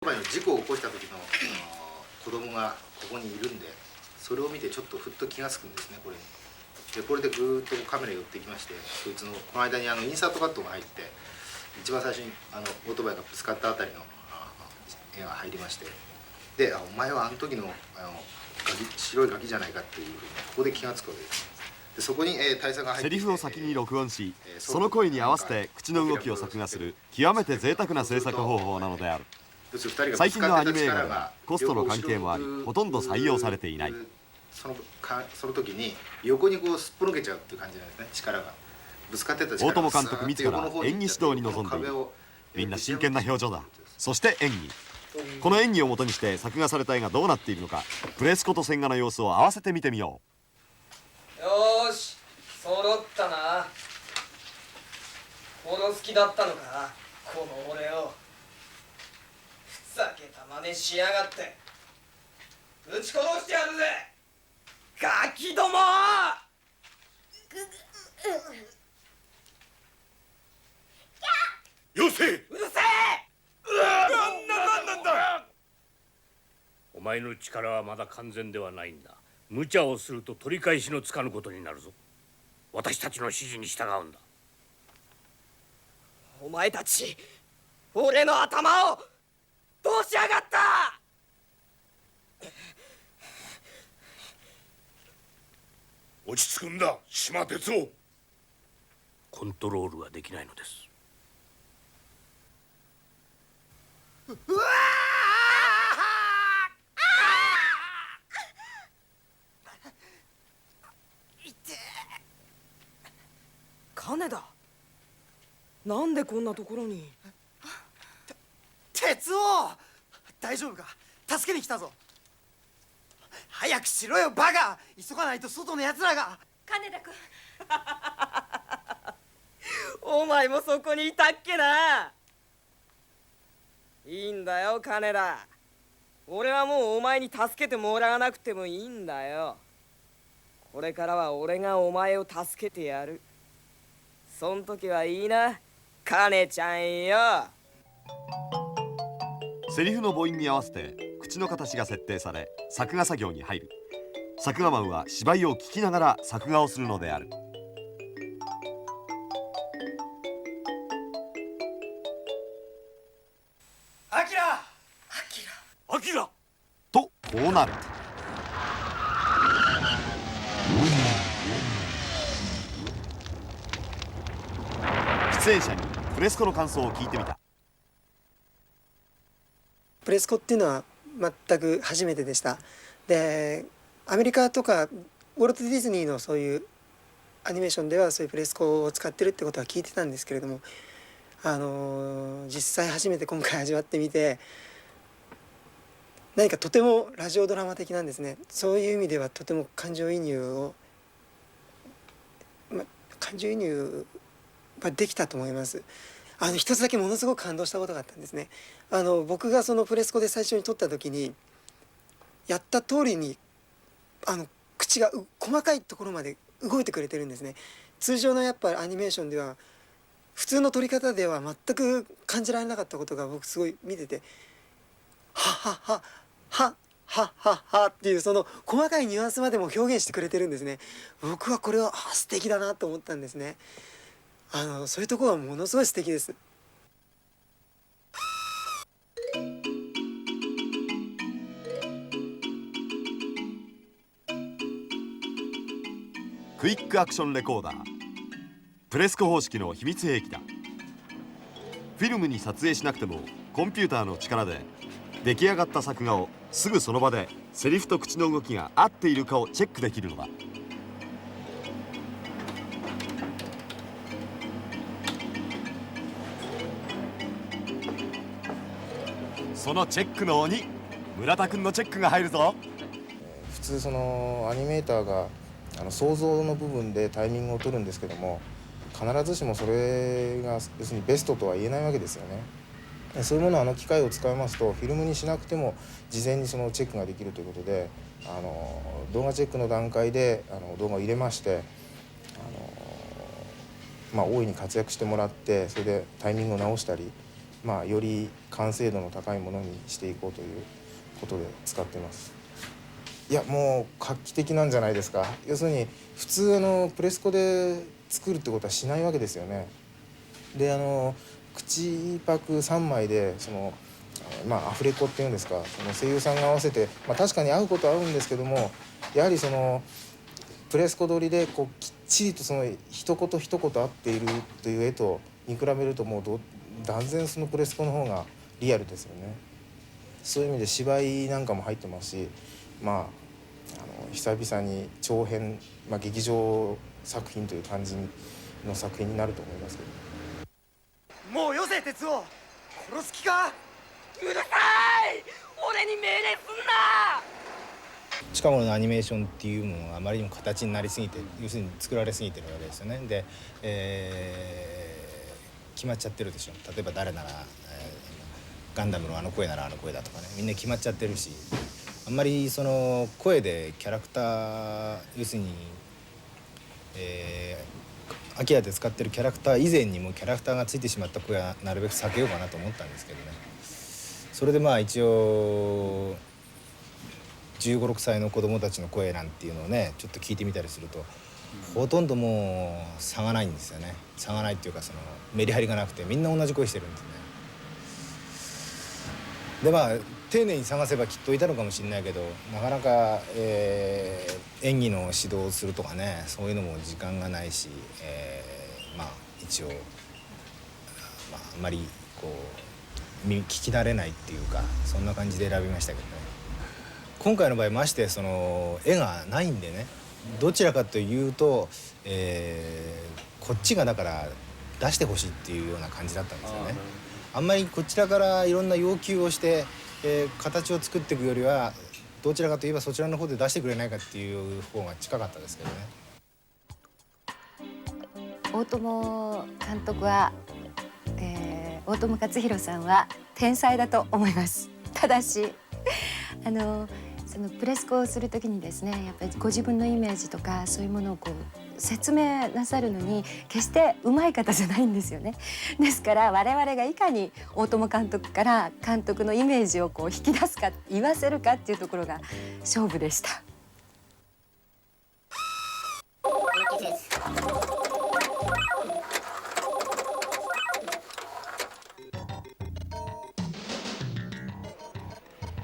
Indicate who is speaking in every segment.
Speaker 1: 前の事故を起こした時の子供がここにいるんで、それを見てちょっとふっと気が付くんですね、これに。でこれでぐーっとカメラ寄ってきまして、そいつのこの間にインサートカットが入って、一番最初にオートバイがぶつかったあたりの絵が入りまして、でお前はあの時の白いガキじゃないかっていうふうにここで気が付くわけです。でそこに大佐が入って
Speaker 2: セリフを先に録音し、その声に合わせて口の動きを作画する極めて贅沢な制作方法なのである。最近のアニメ映画ではコストの関係もあり、ほとんど採用されていない。
Speaker 1: その時に横にこうすっぽ抜けちゃうっていう感じなんですね。力がぶつかってた力が
Speaker 2: 大友監督自ら演技指導に臨んでいる。みんな真剣な表情だ。そして演技。この演技をもとにして作画された絵がどうなっているのか、プレスコと千賀の様子を合わせて見てみよ
Speaker 3: う。よーし、揃ったな。殺す気だったのか、この俺を。ふざけた真似しやがって。撃ち殺してやるぜ、ガキども。
Speaker 4: よせ。
Speaker 3: うるせえ。
Speaker 4: なんだ。
Speaker 5: お前の力はまだ完全ではないんだ。無茶をすると取り返しのつかぬことになるぞ。私たちの指示に従うんだ。
Speaker 3: お前たち、俺の頭をどうしやがった。
Speaker 4: 落ち着くんだ、島哲夫。
Speaker 5: コントロールができないのです。
Speaker 3: うわ金田、なんでこんなところに。
Speaker 6: 哲夫、大丈夫か？助けに来たぞ。早くしろよバカ。急がないと外のやつらが。
Speaker 7: 金田君
Speaker 3: お前もそこにいたっけな。いいんだよ金田、俺はもうお前に助けてもらわなくてもいいんだよ。これからは俺がお前を助けてやる。そん時はいいな、金ちゃんよ。
Speaker 2: セリフの母音に合わせて口の形が設定され、作画作業に入る。作画マンは芝居を聞きながら作画をするのである。
Speaker 6: アキラ
Speaker 4: アキラ。
Speaker 2: とこうなる。出演者にプレスコの感想を聞いてみた。
Speaker 8: プレスコっていうのは全く初めてでした。でアメリカとかウォルト・ディズニーのそういうアニメーションではそういうプレスコを使ってるってことは聞いてたんですけれども、実際初めて今回味わってみて、何かとてもラジオドラマ的なんですね。そういう意味ではとても感情移入ができたと思います。一つだけものすごく感動したことがあったんですね。僕がそのプレスコで最初に撮った時にやった通りに口が細かいところまで動いてくれてるんですね。通常のやっぱアニメーションでは普通の撮り方では全く感じられなかったことが僕すごい見てて、はははははははっていうその細かいニュアンスまでも表現してくれてるんですね。僕はこれは素敵だなと思ったんですね。そういうところはものすごい素敵です。
Speaker 2: クイックアクションレコーダー、プレスコ方式の秘密兵器だ。フィルムに撮影しなくてもコンピューターの力で出来上がった作画をすぐその場でセリフと口の動きが合っているかをチェックできるのだ。そのチェックの鬼、村田君のチェックが入るぞ。
Speaker 9: 普通そのアニメーターが想像の部分でタイミングを取るんですけども、必ずしもそれが要するにベストとは言えないわけですよね。そういうものを機械を使いますとフィルムにしなくても事前にそのチェックができるということで、動画チェックの段階で動画を入れまして、大いに活躍してもらって、それでタイミングを直したりより完成度の高いものにしていこうということで使ってます。いやもう画期的なんじゃないですか。要するに普通プレスコで作るってことはしないわけですよね。で口パク3枚でアフレコっていうんですか、その声優さんが合わせて、確かに合うことは合うんですけども、やはりプレスコ撮りできっちりと一言一言合っているという絵と見比べるともう断然プレスコの方がリアルですよね。そういう意味で芝居なんかも入ってますし、久々に長編、劇場作品という感じの作品になると思いますけど。
Speaker 6: もうよせ哲夫、殺す気か。
Speaker 3: うるさい、俺に命令すんな。
Speaker 7: 近頃のアニメーションっていうものがあまりにも形になりすぎて、要するに作られすぎてるわけですよね。で、決まっちゃってるでしょ。例えば誰なら、ガンダムのあの声ならあの声だとかね、みんな決まっちゃってるし、あんまり声でキャラクター、要するに、アキラで使ってるキャラクター以前にもキャラクターがついてしまった声はなるべく避けようかなと思ったんですけどね。それで一応15、16歳の子供たちの声なんていうのをねちょっと聞いてみたりすると、ほとんどもう差がないんですよね。差がないっていうかメリハリがなくてみんな同じ声してるんですね。で丁寧に探せばきっといたのかもしれないけど、なかなか、演技の指導をするとかね、そういうのも時間がないし、一応、あんまり聞き慣れないっていうか、そんな感じで選びましたけどね。今回の場合まして絵がないんでね、どちらかというと、こっちがだから出してほしいっていうような感じだったんですよね。あんまりこちらからいろんな要求をして、形を作っていくよりは、どちらかといえばそちらの方で出してくれないかっていう方が近かったですけどね。
Speaker 10: 大友監督は、大友克洋さんは天才だと思います。ただしプレスコをする時にですね、やっぱりご自分のイメージとかそういうものを説明なさるのに決して上手い方じゃないんですよね。ですから我々がいかに大友監督から監督のイメージを引き出すか言わせるかっていうところが勝負でした。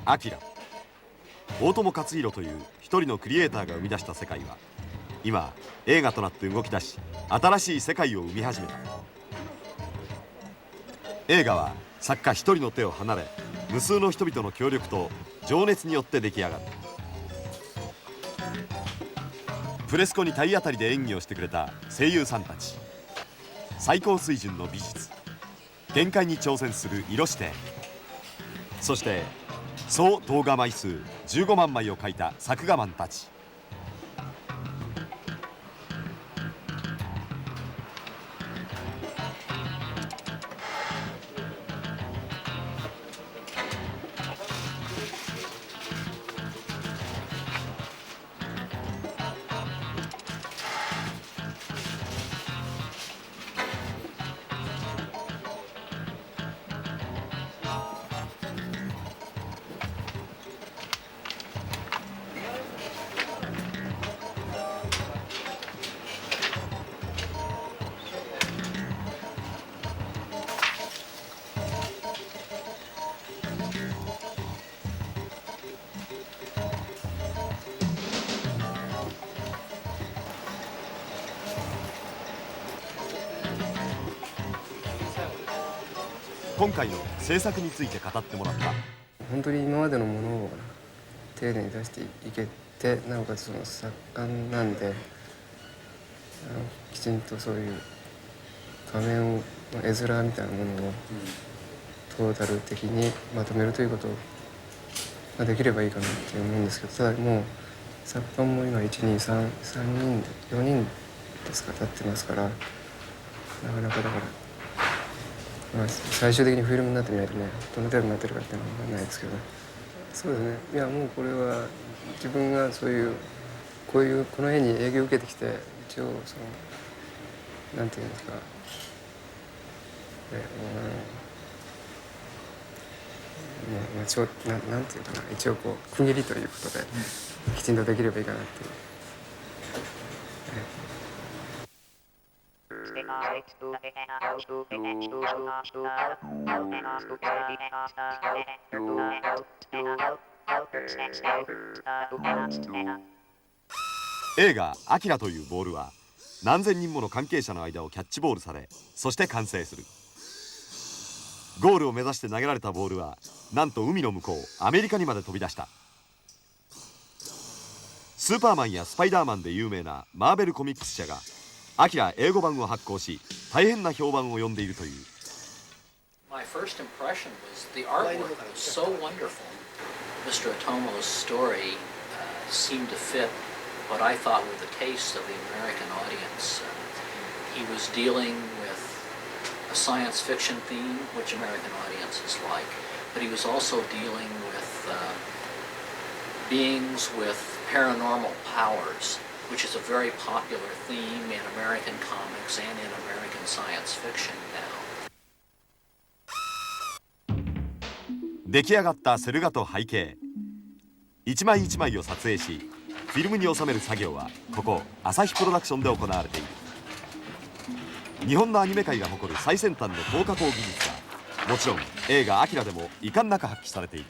Speaker 2: アキラ、大友克洋という一人のクリエイターが生み出した世界は今映画となって動き出し、新しい世界を生み始めた。映画は作家一人の手を離れ、無数の人々の協力と情熱によって出来上がる。プレスコに体当たりで演技をしてくれた声優さんたち、最高水準の美術、限界に挑戦する色指定、そして総動画枚数15万枚を描いた作画マンたち。今回の制作について語ってもらった。
Speaker 11: 本当に今までのものを丁寧に出していけて、なおかつ作家なんできちんとそういう画面を絵面みたいなものをトータル的にまとめるということができればいいかなって思うんですけど、ただもう作家も今1、2、3、3人で4人ですか立ってますから、なかなかだから。最終的にフィルムになってみないとね、どの程度になってるかっていうのは分かんないですけど、そうですね、いやもうこれは自分がそういうこの絵に影響を受けてきて、一応なんていうんですか、なんていうかな、一応こう区切りということできちんとできればいいかなっていう。
Speaker 2: 映画「アキラ」というボールは何千人もの関係者の間をキャッチボールされ、そして完成する。ゴールを目指して投げられたボールはなんと海の向こうアメリカにまで飛び出した。スーパーマンやスパイダーマンで有名なマーベルコミックス社がアキラ英語版を発行し、大変な評判を呼んでいるという。
Speaker 12: My first impression was the artwork was so wonderful. Mr. Otomo's story seemed to fit what I thought were the tastes of the American audience. He was dealing with a science fiction theme, which American audiences like, but he was also dealing with beings with paranormal powers, which is a very popular theme in American comics and in American science fiction now.
Speaker 2: 出来上がったセル画と背景一枚一枚を撮影しフィルムに収める作業はここ朝日プロダクションで行われている。日本のアニメ界が誇る最先端の投下工技術はもちろん映画「アキラ」でも遺憾なく発揮されている。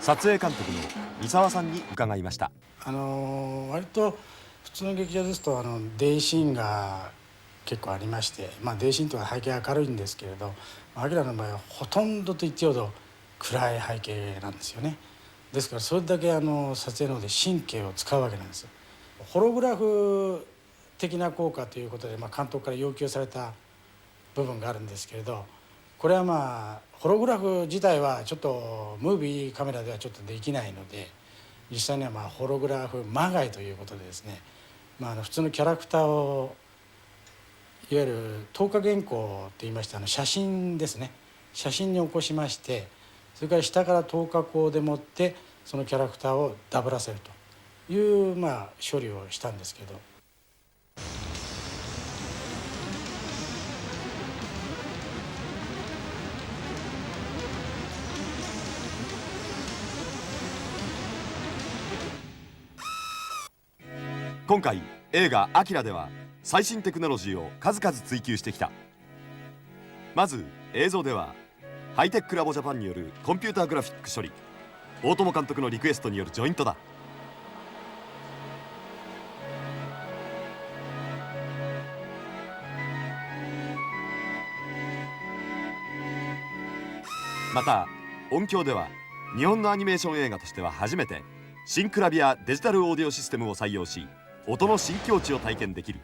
Speaker 2: 撮影監督の三沢さんに伺いました。
Speaker 13: 割と普通の劇場ですとデイシーンが結構ありまして、デイシーンとは背景明るいんですけれど、アキラの場合はほとんどと言っていいほど暗い背景なんですよね。ですからそれだけ撮影の方で神経を使うわけなんです。ホログラフ的な効果ということで、監督から要求された部分があるんですけれど、これはホログラフ自体はちょっとムービーカメラではちょっとできないので、実際にはホログラフまがいということでですね、普通のキャラクターをいわゆる透過原稿といいまして写真ですね、写真に起こしまして、それから下から透過光でもってそのキャラクターをダブらせるという処理をしたんですけど。
Speaker 2: 今回映画「アキラ」では最新テクノロジーを数々追求してきた。まず映像ではハイテックラボジャパンによるコンピューターグラフィック処理、大友監督のリクエストによるジョイントだ。また音響では日本のアニメーション映画としては初めてシンクラビアデジタルオーディオシステムを採用し、音の新境地を体験できる。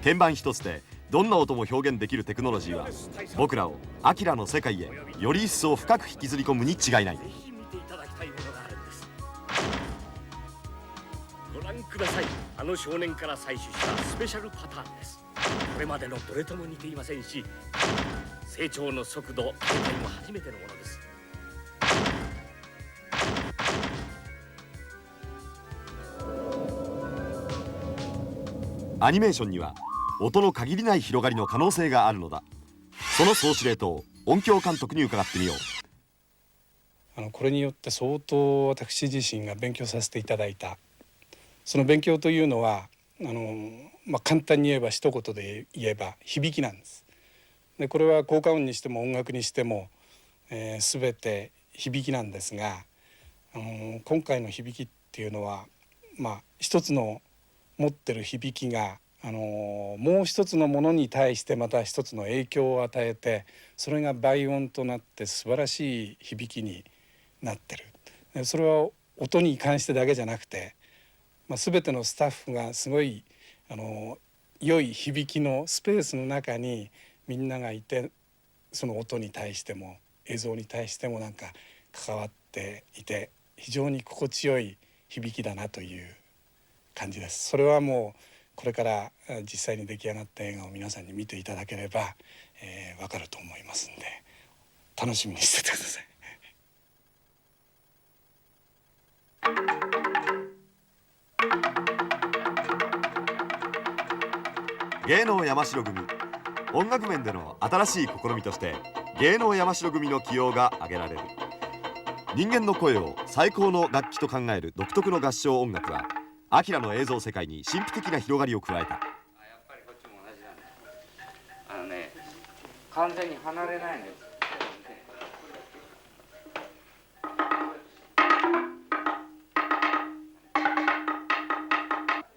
Speaker 2: 鍵盤一つでどんな音も表現できるテクノロジーは僕らをアキラの世界へより一層深く引きずり込むに違いない。
Speaker 5: ぜひ見ていただきたいものがあるんです。ご覧ください。あの少年から採取したスペシャルパターンです。これまでのどれとも似ていませんし、成長の速度、形態も初めてのものです。
Speaker 2: アニメーションには音の限りない広がりの可能性があるのだ。その総司令塔音響監督に伺ってみよ
Speaker 13: う。これによって相当私自身が勉強させていただいた。その勉強というのは簡単に言えば一言で言えば響きなんです。でこれは効果音にしても音楽にしても、全て響きなんですが、今回の響きっていうのは一つの持ってる響きがもう一つのものに対してまた一つの影響を与えて、それが倍音となって素晴らしい響きになってる。それは音に関してだけじゃなくて、全てのスタッフがすごい良い響きのスペースの中にみんながいて、その音に対しても映像に対しても関わっていて、非常に心地よい響きだなという感じです。それはもうこれから実際に出来上がった映画を皆さんに見ていただければ、分かると思いますんで、楽しみにしててください。
Speaker 2: 芸能山城組。音楽面での新しい試みとして芸能山城組の起用が挙げられる。人間の声を最高の楽器と考える独特の合唱音楽はアキラの映像世界に神秘的な広がりを加えた。
Speaker 14: やっぱりこっちも同じだね。完全に離れないんです。こ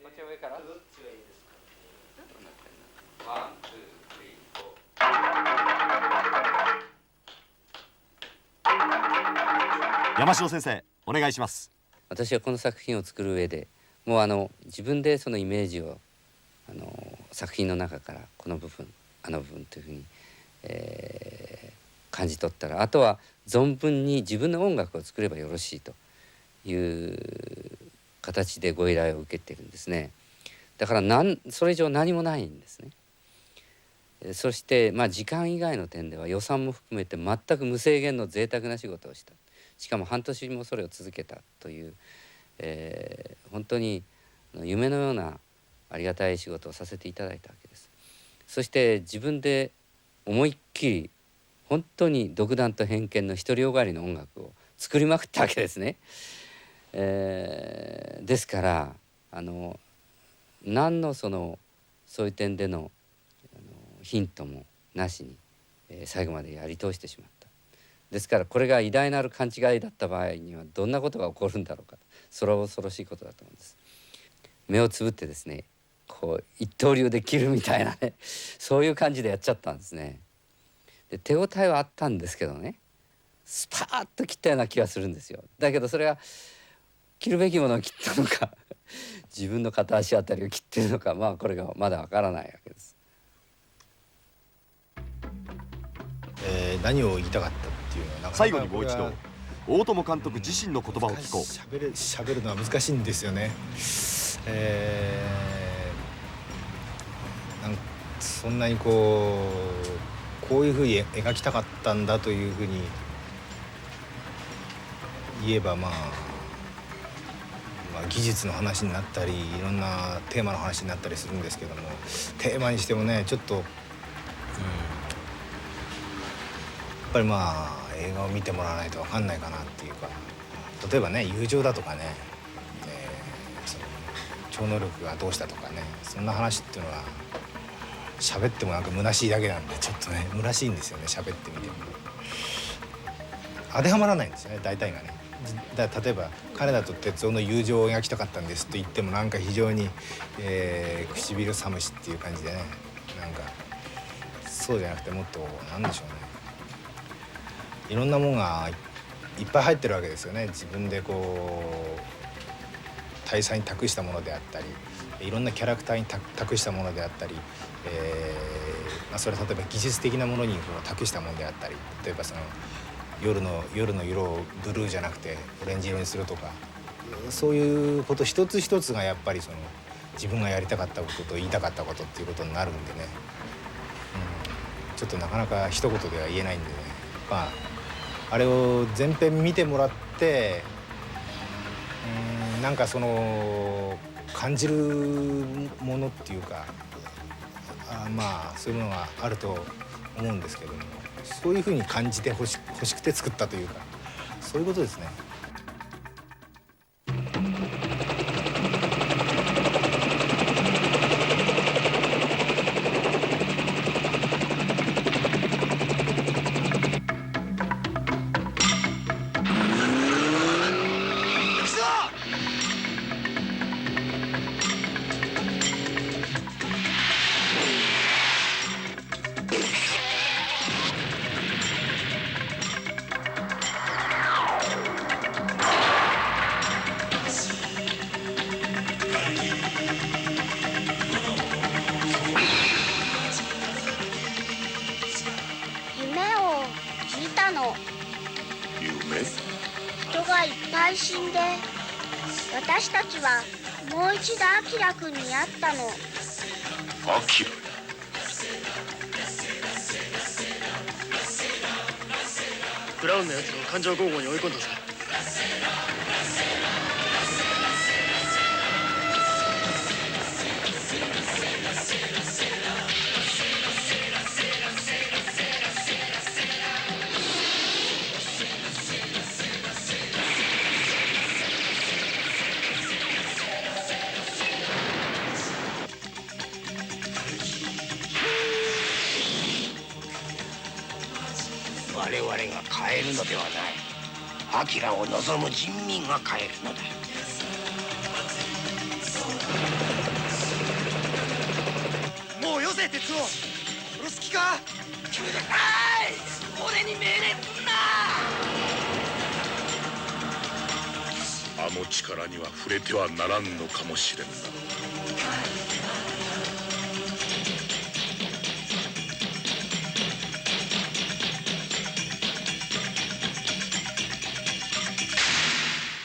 Speaker 14: っち上から。
Speaker 2: 山城先生、お願いします。
Speaker 14: 私はこの作品を作る上でもう自分でそのイメージを作品の中からこの部分あの部分というふうに、感じ取ったら、あとは存分に自分の音楽を作ればよろしいという形でご依頼を受けてるんですね。だからそれ以上何もないんですね。そして時間以外の点では予算も含めて全く無制限の贅沢な仕事をした。しかも半年もそれを続けたという、本当に夢のようなありがたい仕事をさせていただいたわけです。そして自分で思いっきり本当に独断と偏見の独りよがりの音楽を作りまくったわけですね。ですから何のそういう点でのヒントもなしに、最後までやり通してしまった。ですからこれが偉大なる勘違いだった場合にはどんなことが起こるんだろうか、それは恐ろしいことだと思うんです。目をつぶってですね、こう一刀流で切るみたいなね、そういう感じでやっちゃったんですね。で手応えはあったんですけどね、スパーッと切ったような気がするんですよ。だけどそれは切るべきものを切ったのか自分の片足あたりを切ってるのか、これがまだわからないわけです。
Speaker 7: 何を言いたかったっていうのはなかなか
Speaker 2: 最後にもう一度大友監督自身の言葉を聞こう。
Speaker 7: 喋るのは難しいんですよね。そんなにこういうふうに描きたかったんだというふうに言えば技術の話になったりいろんなテーマの話になったりするんですけども、テーマにしてもねちょっと、やっぱり映画を見てもらわないと分かんないかなっていうか、例えばね友情だとかね、超能力がどうしたとかね、そんな話っていうのは喋っても虚しいだけなんで、ちょっとね虚しいんですよね、喋ってみても当てはまらないんですよね、大体がね。例えば金田と哲夫の友情を描きたかったんですと言っても非常に、唇寒しっていう感じでね、そうじゃなくてもっとなんでしょうね、いろんなものがいっぱい入ってるわけですよね。自分で大佐に託したものであったり、いろんなキャラクターに託したものであったり、それは例えば技術的なものに託したものであったり、例えば夜の色をブルーじゃなくてオレンジ色にするとか、そういうこと一つ一つがやっぱり自分がやりたかったことと言いたかったことっていうことになるんでね、ちょっとなかなか一言では言えないんでね、あれを全編見てもらって、感じるものっていうか、そういうものがあると思うんですけども、そういうふうに感じてほしくて作ったというか、そういうことですね。
Speaker 15: 人がいっぱい死んで、私たちはもう一度アキラ君に会ったの。
Speaker 4: アキラ？
Speaker 16: クラウンのやつを感情拷問に追い込んだぜ。
Speaker 17: 我々が変えるのではない。明を望む人民が変えるのだ。
Speaker 6: もうよせ鉄を殺す気か。
Speaker 17: 君だかい俺に命令すんな。
Speaker 4: あの力には触れてはならんのかもしれんな。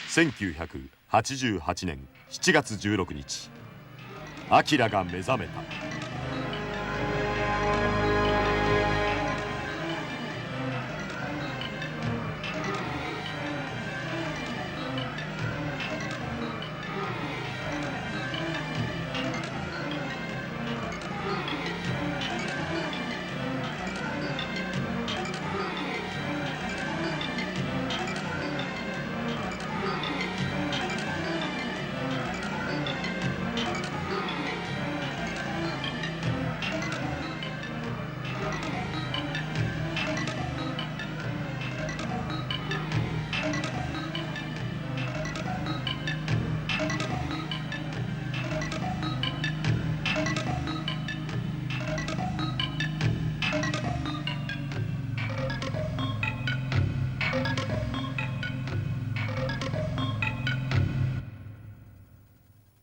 Speaker 2: 1988年7月16日、アキラが目覚めた。